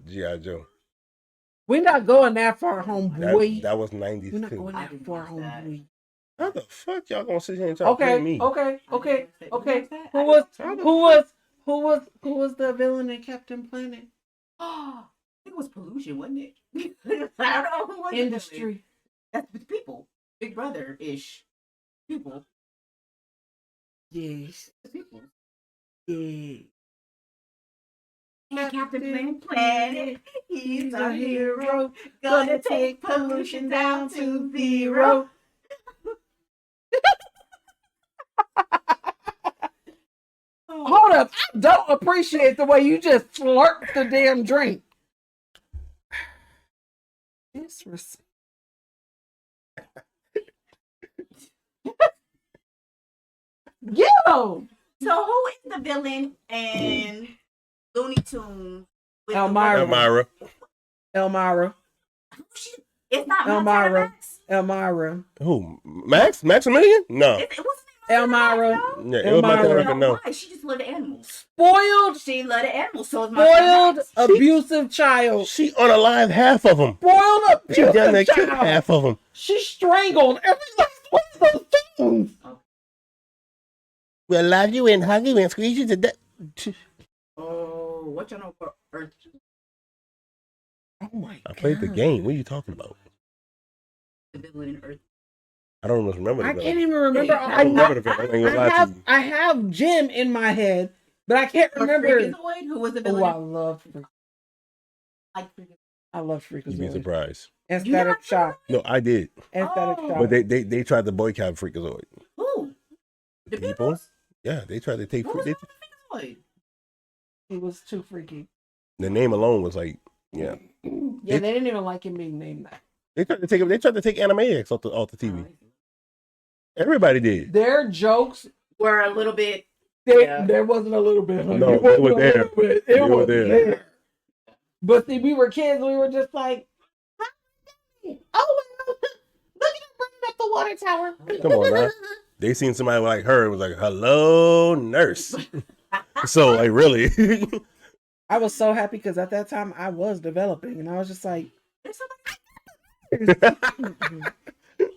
G.I. Joe. We're not going that far, homeboy. That was '90s We're not too. going I that didn't far, watch that. homeboy. How the fuck y'all gonna sit here and try to play me? Okay. Who Who was the villain in Captain Planet? Oh, I think it was pollution, wasn't it? I don't know who was the villain. Industry. That's the people. Big Brother ish. People. Yes. The people. Yeah. And Captain Planet, he's our hero. Gonna take pollution down to zero. Hold up. I don't appreciate the way you just slurped the damn drink. Disrespect. Yo! So who is the villain in Looney Tunes? with the Elmira. woman? Elmira. It's not Elmira. Montana Max. Elmira. Who? Max? Maximilian? No. It wasn't Elmira. Yeah, it was Montana Elmira. Record, no. Why? She just loved the animals. Spoiled, She loved the animals, so it's Montana spoiled, Max. abusive child. She unalived half of them. Spoiled, She done abusive that killed child. half of them. She strangled every last one of those things. We'll love you and hug you and squeeze you to death. Oh, what y'all know for Earth? Oh my god. I played the game. What are you talking about? The villain in Earth. I don't remember the I villain. can't even remember. I don't remember the villain. I ain't gonna lie to you. I have Jim in my head, but I can't Or remember. Freakazoid, who was the Oh, villain? I love Like I love You'd be Freakazoid. surprised. And You never Static Shock. No, I did. And Static Oh. Shock. But they tried to boycott Freakazoid. who? The People? people? Yeah, they tried to take What was they, wrong with Freakazoid? He was too freaky. the name alone was like, yeah. Yeah, they didn't even like him being named that. They tried to take Animaniacs off the TV. Everybody did. Their jokes, Were a little bit. there wasn't a little bit. No, It wasn't it was a there. little bit. It It was was there. there. But see, we were kids. We were just like, oh, well, look at him bringing up the water tower. Come on now. They seen somebody like her and was like, hello, nurse. So, like, really? I was so happy because at that time I was developing, and I was just like,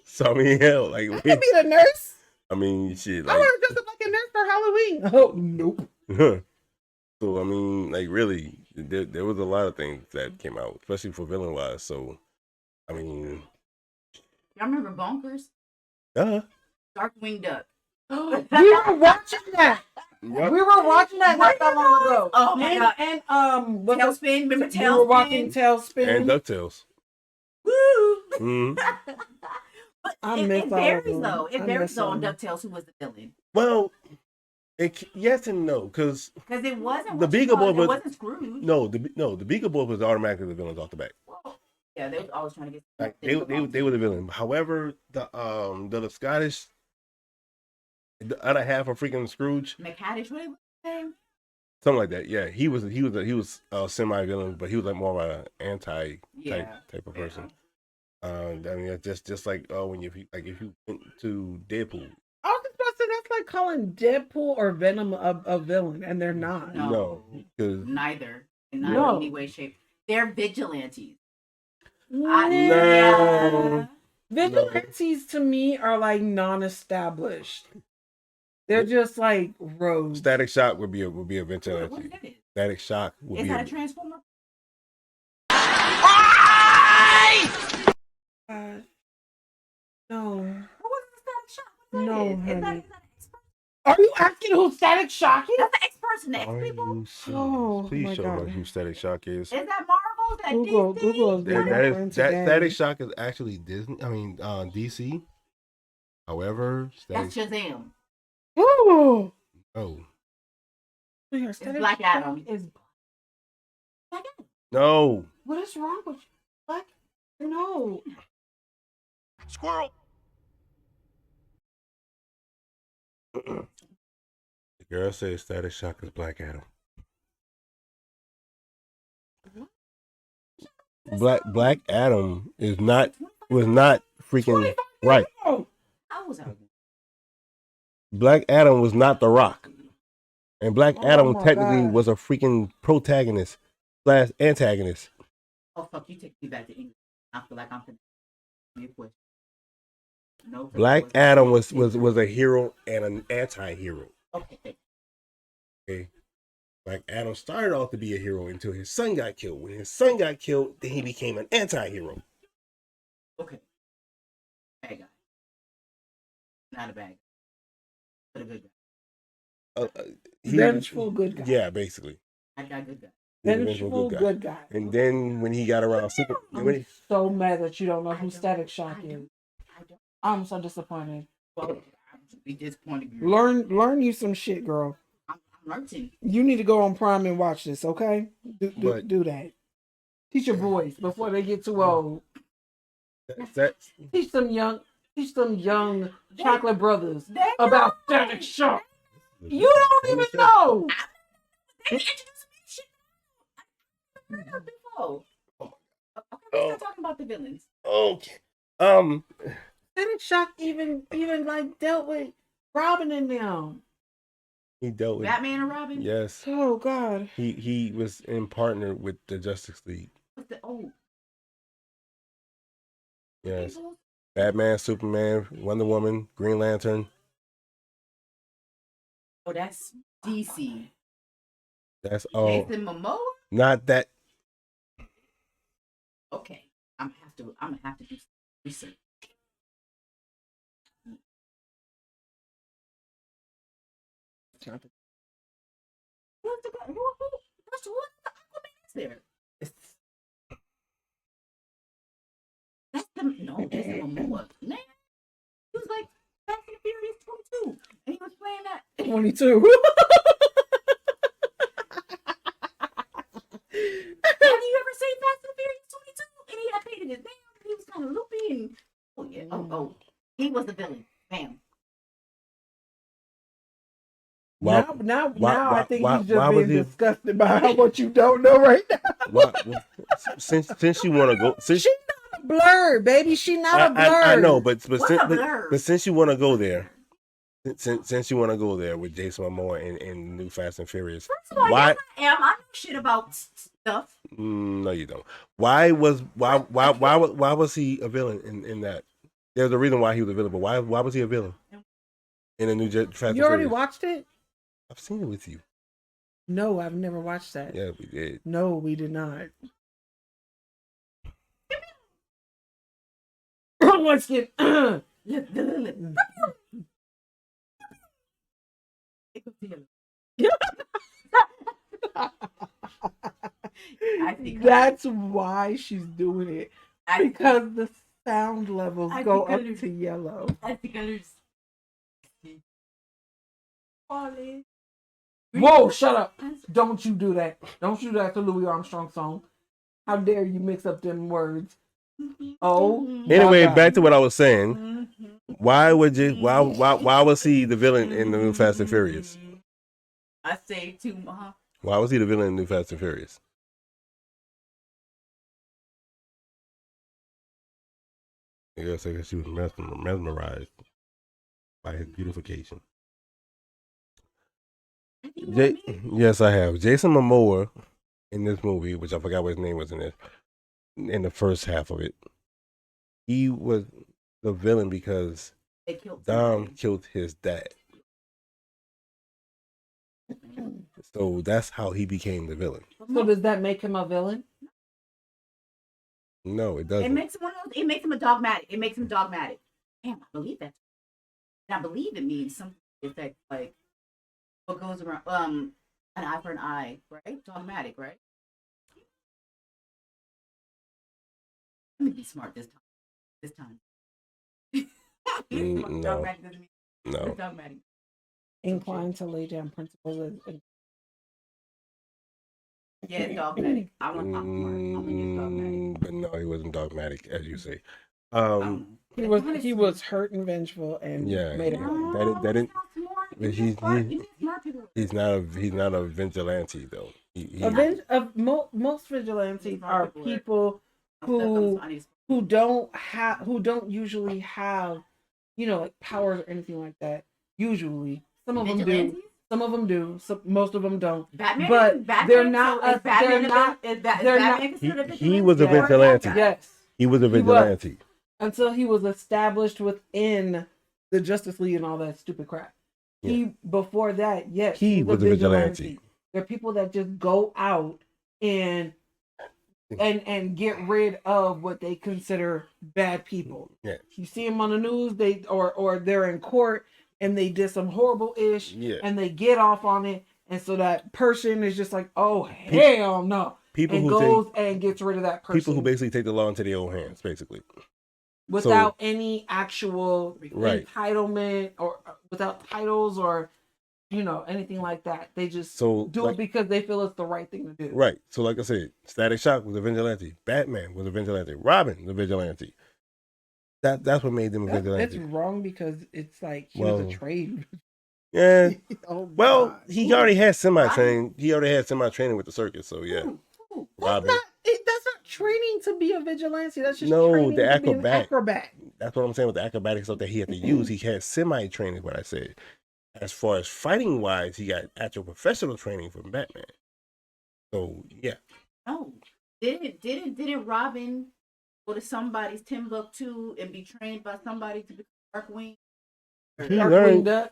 So, I mean, hell, like, I can be the nurse. I mean, shit, I like, want to dress up like a nurse for Halloween. Oh, nope. so, I mean, like, really, there was a lot of things that came out, especially for villain wise. So, I mean, Y'all remember Bonkers? Darkwing Duck. We were watching that. Yep. We were watching that not that long ago. Oh my god. And what's it- Tailspin, remember we were watching Tailspin? And Tailspin. DuckTales. Woo! Mhm. But I it miss all of varies them. though. It I varies miss though on them. DuckTales who was the villain. Well, yes and no, because Because it wasn't The what you Beagle call Boy it. was- It wasn't Scrooge. the Beagle Boy was automatically the villains off the back. Well, yeah, they was always trying to get. Like they were the villain. However, the Scottish, the other half of freaking Scrooge, McCaddish, what was his name? something like that. Yeah, he was a semi villain, but he was like more of an anti Yeah. type of person. I mean, it's just like when if you went to Deadpool, I was just about to say that's like calling Deadpool or Venom a villain, and they're not. No. because Neither. Not No. in any way, shape. They're vigilantes. No. Yeah. Vigilantes to me are like non-established. They're just like rogues. Static Shock would be a What vigilante. is that? Static Shock would Is be that a a transformer? No. What was the Static Shock? What No, is that? honey. Is that Express? Are you asking who Static Shock is? That's the Express. Universe and the X Are people? you serious? Oh, Please my show God. us who Static Shock is. Is that Marvel? Is that Google DC? is That, being that our is friend that today. Static Shock is actually Disney. I mean, DC. However, That's Static. Shazam. Oh, Oh it's Black Adam. Is Black Adam. no! what is wrong with you? Black? No. Squirrel. The girl says Static Shock is Black Adam. Black Adam was not freaking right. Oh, I was out. Black Adam was not The Rock, and Black Oh Adam my technically God. was a freaking protagonist slash antagonist. Oh fuck! You take me back to English. I feel like I'm finna me a question. No. Black Adam was a hero and an anti-hero. Okay. Okay. Black Adam started off to be a hero until his son got killed. When his son got killed, then he became an anti-hero. Okay. Bad guy. Not a bad guy. But a good guy. vengeful good guy. Yeah, basically. Bad guy, good guy. He's a Vengeful good guy. And then when he got around Super, I'm so mad that you don't know who Static Shock I is. don't. I don't. I'm so disappointed. Well, I'm be disappointed. Learn you some shit, girl. I'm learning. You need to go on Prime and watch this, okay? But- Do that. Teach your boys before they get too old. that's Teach them young chocolate brothers They about Static Shock. You don't even know. They introduced me to shit. I never heard of before. Okay, we're still talking about the villains. okay. Static Shock even like dealt with Robin and them. He dealt with Batman and Robin. yes. Oh God. He was in partner with the Justice League. What's the Yes. Batman, Superman, Wonder Woman, Green Lantern. Oh, that's DC. That's all. Jason Momoa. Not that. Okay, I'm gonna have to do some research. What's the guy? What's the Aquaman is there? That's the no, that's the Momoa. Man, he was like Fast and Furious 22, and he was playing that. 22. Have you ever seen Fast and Furious 22? And he had painted his nails, and he was kind of loopy, and oh yeah, oh, he was the villain. Bam. Now I think he's just why was being he- disgusted by what you don't know right now. Since you want to go, since She not a blur, baby. She not a blur. I know, but What's a blur? but since you want to go there, since you want to go there with Jason Momoa and New Fast and Furious, First of all, why? yes, I am. I know shit about stuff. No, you don't. Why was he a villain in that? There's a reason why he was a villain, but why was he a villain in the new Fast and You already Furious? watched it? I've seen it with you. No, I've never watched that. Yeah, we did. No, we did not. Let's get. That's why she's doing it. Because the sound levels I go think up I to yellow. I think I understand. Whoa, shut up. Don't you do that. Don't you do that to Louis Armstrong song. How dare you mix up them words. Oh. my Anyway, God. back to what I was saying. Why was he the villain in the new Fast and Furious? I say too, Why was he the villain in New Fast and Furious? I guess she was mesmerized by his beautification. Yes, I have. Jason Momoa in this movie, which I forgot what his name was in the first half of it. He was the villain because They killed Dom somebody. killed his dad. So that's how he became the villain. So does that make him a villain? No, it It doesn't. makes him one of those, it makes him a dogmatic. It makes him dogmatic. Damn, I believe that. And I believe it means something to the effect like what goes around An eye for an eye, right? Dogmatic, right? Let me be smart this time. This time. No, Dogmatic doesn't mean no. dogmatic. Inclined to lay down principles. Yeah, it's dogmatic. I'm smart. I'm gonna use dogmatic. But no, he wasn't dogmatic, as you say. I don't know. He was hurt and vengeful and Yeah, made it happen. that didn't. You He's need smart. You need smart people. he's not a vigilante though. Most vigilantes are people who don't usually have, like powers or anything like that. Usually, some of them do. Vigilantes? Some of them do. Most of them don't. Batman, But Batman, they're not. So is Batman they're not. Is they're not. Batman considered a vigilante? He was a or vigilante. bad guy? Yes. He was a He was. vigilante. Until he was established within the Justice League and all that stupid crap. Before that, yes, He was a vigilante. There are people that just go out and get rid of what they consider bad people. Yeah. You see them on the news, or they're in court and they did some horrible ish, Yeah. and they get off on it, and so that person is just like, oh hell no, People and who goes and gets rid of that person. People who basically take the law into their own hands, basically. Without any actual Right. entitlement or without titles or anything like that. They just do it because they feel it's the right thing to do. Right. So like I said, Static Shock was a vigilante. Batman was a vigilante. Robin was a vigilante. That's what made them a vigilante. It's wrong because it's like he was a trade. Yeah. Oh, well, God. he already had semi-training. He already had semi-training with the circus, so yeah. Robin. That's not training to be a vigilante. That's just the training to be an acrobat. acrobat. That's what I'm saying with the acrobatic stuff that he had to use. He had semi-training, what I said. As far as fighting wise, he got actual professional training from Batman. So yeah. Oh, didn't Robin go to somebody's Timbuktu and be trained by somebody to become Darkwing? Darkwing Duck.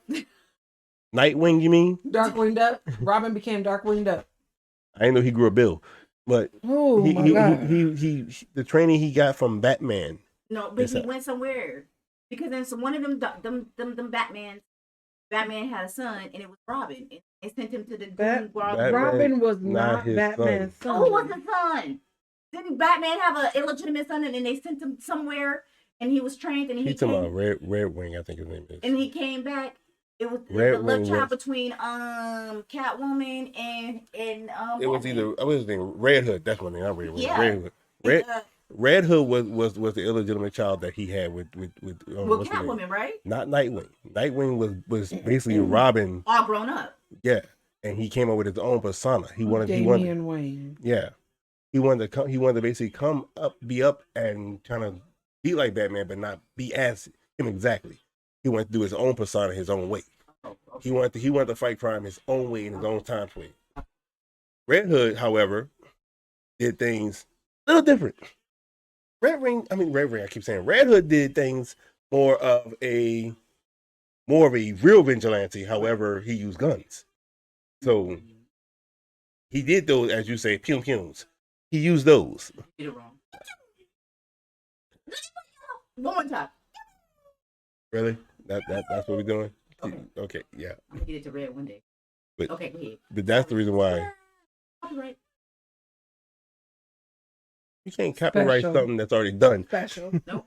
Nightwing, you mean? Darkwing Duck. Robin became Darkwing Duck. I didn't know he grew a bill, but he the training he got from Batman. No, but he went somewhere because then one of them Batman had a son, and it was Robin. And they sent him to the Robin was not Batman's son. Who was the son? Didn't Batman have an illegitimate son, and then they sent him somewhere, and he was trained, and He's talking about Red Wing, I think his name is. And he came back. It was Red the love Wing child between Catwoman and it was either what was his name? Red Hood. That's my name. Not Red Wing. Yeah. Red Hood. Red Hood was the illegitimate child that he had with Catwoman, right? Not Nightwing. Nightwing was basically Robin, all grown up. Yeah, and he came up with his own persona. He wanted Wayne. Yeah, he wanted to basically be up and kind of be like Batman, but not be as him exactly. He wanted to do his own persona his own way. He wanted to fight crime his own way in his own time frame. Red Hood, however, did things a little different. Red Ring, I keep saying Red Hood did things more of a real vigilante. However, he used guns. So he did those, as you say, pium-piums. He used those. You did it wrong. One more time. Really? That's what we're doing? Okay, yeah. I'm gonna get it to red one day. But, okay, go ahead. But that's the reason why. Copyright. You can't copyright something that's already done. Special. No,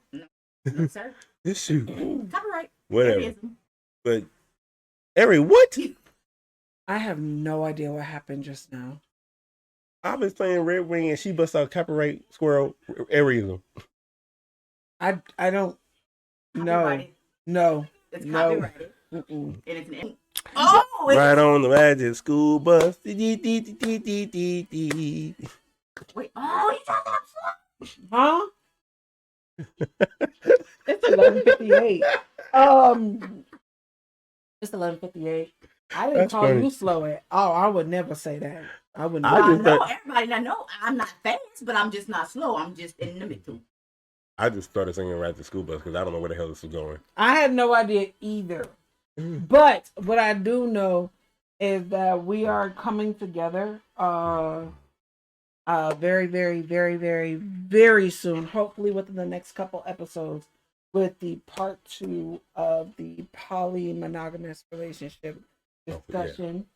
sir. This shoot. Copyright. Whatever. But, Ari, what? I have no idea what happened just now. I was playing Red Wing and she busts out copyright squirrel Ariism. I don't. No. It's copyrighted. Mm-mm. And it's an right on the magic school bus. Wait, you talking about huh? It's 11:58. It's 11:58. I didn't call you slow at. Oh, I would never say that. I wouldn't. Everybody know I'm not fast, but I'm just not slow. I'm just in the middle. I just started singing right at the school bus because I don't know where the hell this is going. I had no idea either. But what I do know is that we are coming together very, very, very, very, very soon, hopefully within the next couple episodes, with the part 2 of the polymonogamous relationship discussion.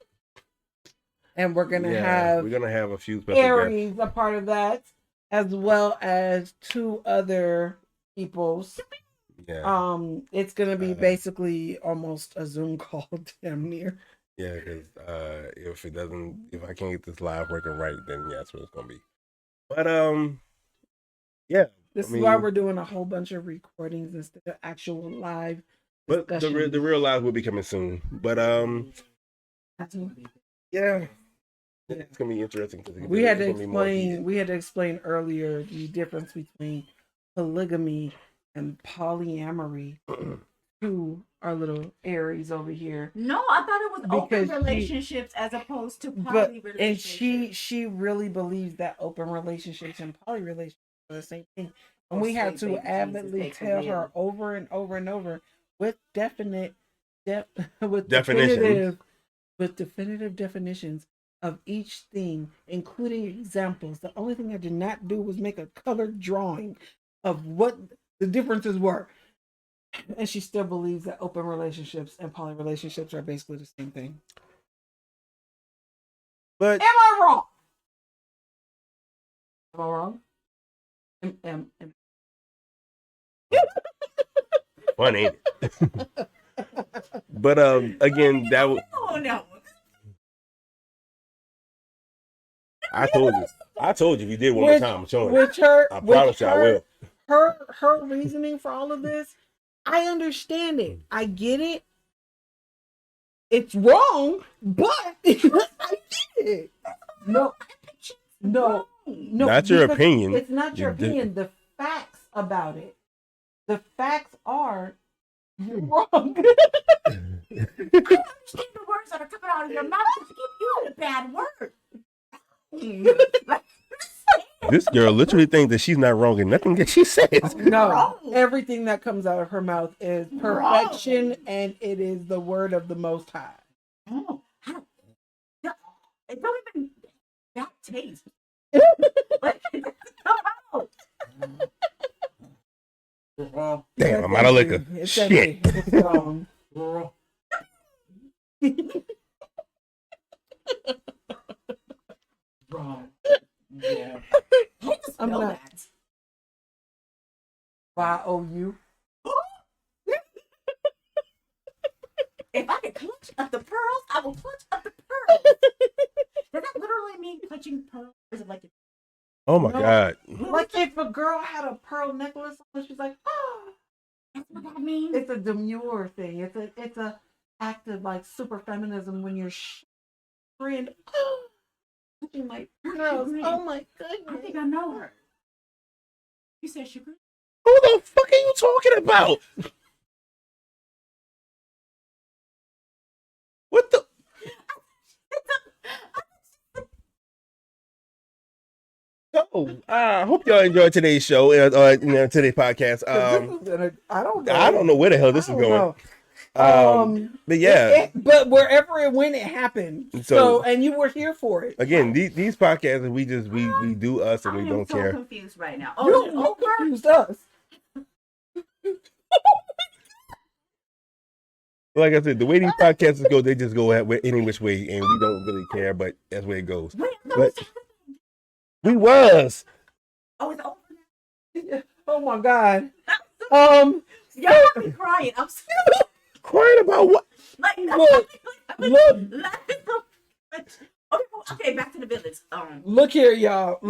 and we're gonna have a few special guests. Aries a part of that, as well as 2 other peoples. Yeah. It's gonna be basically almost a Zoom call, damn near. Yeah, because if I can't get this live working right, then yeah, that's what it's gonna be. But yeah. This is why we're doing a whole bunch of recordings instead of actual live discussions. But the real live will be coming soon. But yeah, it's gonna be interesting. We had to explain earlier the difference between polygamy and polyamory to our little Aries over here. No, I thought it was open relationships as opposed to poly relationships. And she really believes that open relationships and poly relationships are the same thing. And we had to avidly tell her over and over and over with definitive definitions of each thing, including examples. The only thing I did not do was make a colored drawing of what the differences were. And she still believes that open relationships and poly relationships are basically the same thing. But am I wrong? Am I wrong? Fun, ain't it? But again, that was. Oh no. I told you if you did one more time, I'm showing you. I promise you I will. Her reasoning for all of this, I understand it. I get it. It's wrong, but I get it. No. Not your opinion. It's not your opinion. The facts about it. The facts are wrong. I understand the words that are coming out of your mouth to give you a bad word. This girl literally thinks that she's not wrong in nothing that she says. No, everything that comes out of her mouth is perfection, and it is the word of the Most High. Oh, it don't even that taste. Damn, I'm out of liquor. Shit. Wrong. Yeah. I'm not. Y-O-U. If I could clutch up the pearls, I will clutch up the pearls. Does that literally mean clutching pearls? Or is it like oh my God. Like if a girl had a pearl necklace on, she's like, oh, that's what that means? It's a demure thing. It's a act of like super feminism when you're friend. Oh, my pearls. Oh my goodness. I think I know her. You said sugar? Who the fuck are you talking about? What the? So, I hope y'all enjoyed today's show, today's podcast. I don't know. I don't know where the hell this is going. But yeah, but wherever it went, it happened. So and you were here for it. Again, these podcasts, we do us, and we don't care. I'm so confused right now. Oh, you confused us. Like I said, the way these podcasts go, they just go any which way, and we don't really care. But that's where it goes. But we was. Oh, it's over. Oh my God. Y'all be crying. I'm still crying about what? Look. Okay, back to the village. Look here, y'all.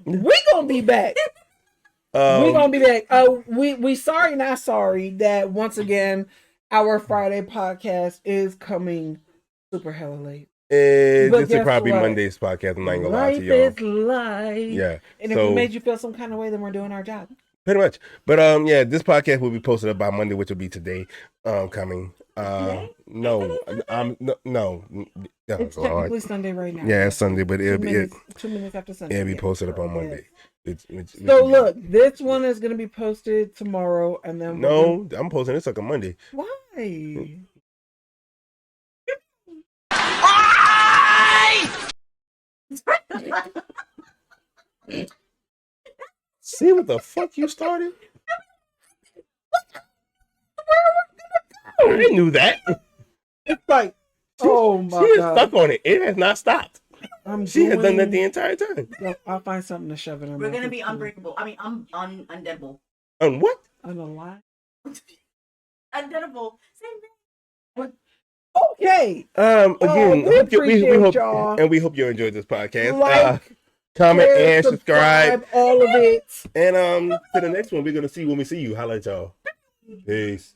We gonna be back. We gonna be back. We sorry, not sorry that once again our Friday podcast is coming super hella late. This will probably be Monday's podcast. I'm not gonna lie to y'all. Life is life. Yeah. And if we made you feel some kind of way, then we're doing our job. Pretty much. But yeah, this podcast will be posted up by Monday, which will be today. Coming. No. It's technically Sunday right now. Yeah, it's Sunday, but it'll be 2 minutes after Sunday. It'll be posted up on Monday. So look, this one is gonna be posted tomorrow, and then I'm posting this like a Monday. Why? See what the fuck you started? I knew that. It's like Oh my She is god. stuck on it. It has not stopped. She has done that the entire time. I'll find something to shove in her We're mouth. gonna be unbreakable. I mean, undeadable. On what? Unalive. Undeadable. Same thing. Okay. Again, we appreciate hope, y'all. and we hope you enjoyed this podcast. Like, Comment share, and subscribe. all of it. And to the next one, we're gonna see when we see you. Holla at y'all. Peace.